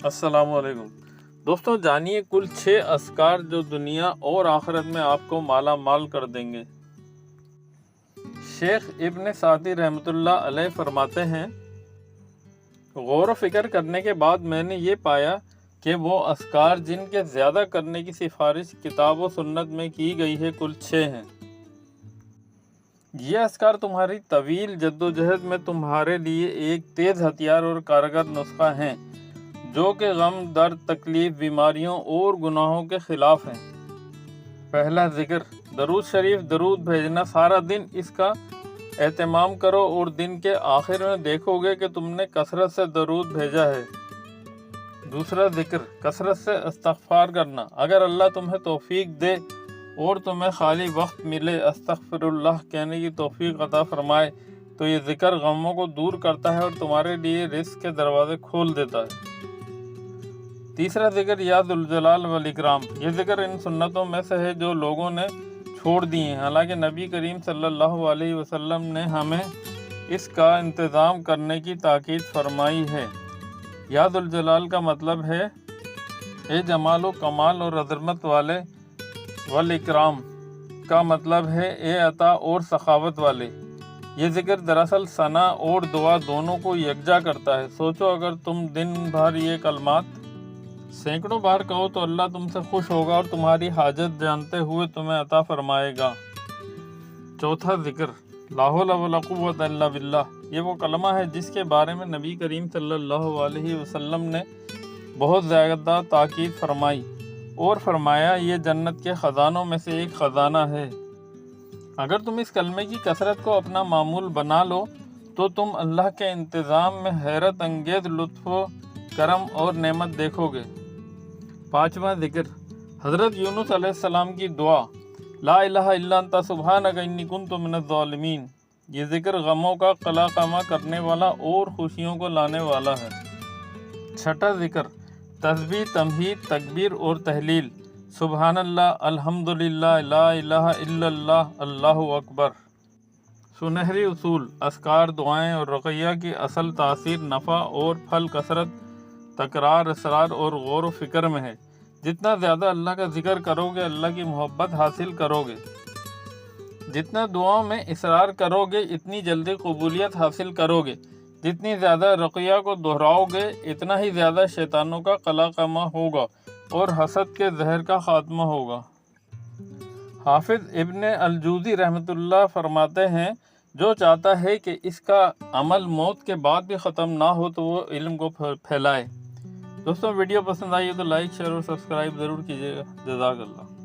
السلام علیکم دوستوں، جانیے کل 6 اذکار جو دنیا اور آخرت میں آپ کو مالا مال کر دیں گے۔ شیخ ابن سعدی رحمۃ اللہ علیہ فرماتے ہیں، غور و فکر کرنے کے بعد میں نے یہ پایا کہ وہ اذکار جن کے زیادہ کرنے کی سفارش کتاب و سنت میں کی گئی ہے کل 6 ہیں۔ یہ اذکار تمہاری طویل جدوجہد میں تمہارے لیے ایک تیز ہتھیار اور کارگر نسخہ ہیں جو کہ غم، درد، تکلیف، بیماریوں اور گناہوں کے خلاف ہیں۔ پہلا ذکر، درود شریف درود بھیجنا۔ سارا دن اس کا اہتمام کرو اور دن کے آخر میں دیکھو گے کہ تم نے کثرت سے درود بھیجا ہے۔ دوسرا ذکر، کثرت سے استغفار کرنا۔ اگر اللہ تمہیں توفیق دے اور تمہیں خالی وقت ملے استغفر اللہ کہنے کی توفیق عطا فرمائے تو یہ ذکر غموں کو دور کرتا ہے اور تمہارے لیے رزق کے دروازے کھول دیتا ہے۔ تیسرا ذکر، یا ذوالجلال والاکرام۔ یہ ذکر ان سنتوں میں سے ہے جو لوگوں نے چھوڑ دی ہیں، حالانکہ نبی کریم صلی اللہ علیہ وسلم نے ہمیں اس کا انتظام کرنے کی تاکید فرمائی ہے۔ یا ذوالجلال کا مطلب ہے اے جمال و کمال اور عظمت والے، والاکرام کا مطلب ہے اے عطا اور سخاوت والے۔ یہ ذکر دراصل ثنا اور دعا دونوں کو یکجا کرتا ہے۔ سوچو اگر تم دن بھر یہ کلمات سینکڑوں بار کہو تو اللہ تم سے خوش ہوگا اور تمہاری حاجت جانتے ہوئے تمہیں عطا فرمائے گا۔ چوتھا ذکر، لا حول ولا قوت الا باللہ۔ یہ وہ کلمہ ہے جس کے بارے میں نبی کریم صلی اللہ علیہ وسلم نے بہت زیادہ تاکید فرمائی اور فرمایا یہ جنت کے خزانوں میں سے ایک خزانہ ہے۔ اگر تم اس کلمے کی کثرت کو اپنا معمول بنا لو تو تم اللہ کے انتظام میں حیرت انگیز لطف و کرم اور نعمت دیکھو گے۔ پانچواں ذکر، حضرت یونس علیہ السلام کی دعا، لا الہ الا انت سبحانک انی کنت من الظالمین۔ یہ ذکر غموں کا قلاقامہ کرنے والا اور خوشیوں کو لانے والا ہے۔ چھٹا ذکر، تسبیح، تمہید، تکبیر اور تحلیل، سبحان اللہ، الحمدللہ، لا الہ الا اللہ، اللہ اکبر۔ سنہری اصول، اذکار، دعائیں اور رقیہ کی اصل تاثیر نفع اور پھل کثرت، تکرار، اصرار اور غور و فکر میں ہے۔ جتنا زیادہ اللہ کا ذکر کرو گے اللہ کی محبت حاصل کرو گے۔ جتنا دعاؤں میں اصرار کرو گے اتنی جلدی قبولیت حاصل کرو گے۔ جتنی زیادہ رقیہ کو دہراؤ گے اتنا ہی زیادہ شیطانوں کا قلاقامہ ہوگا اور حسد کے زہر کا خاتمہ ہوگا۔ حافظ ابن الجوزی رحمۃ اللہ فرماتے ہیں، جو چاہتا ہے کہ اس کا عمل موت کے بعد بھی ختم نہ ہو تو وہ علم کو پھیلائے۔ دوستوں، ویڈیو پسند آئی ہے تو لائک، شیئر اور سبسکرائب ضرور کیجیے گا۔ جزاک اللہ۔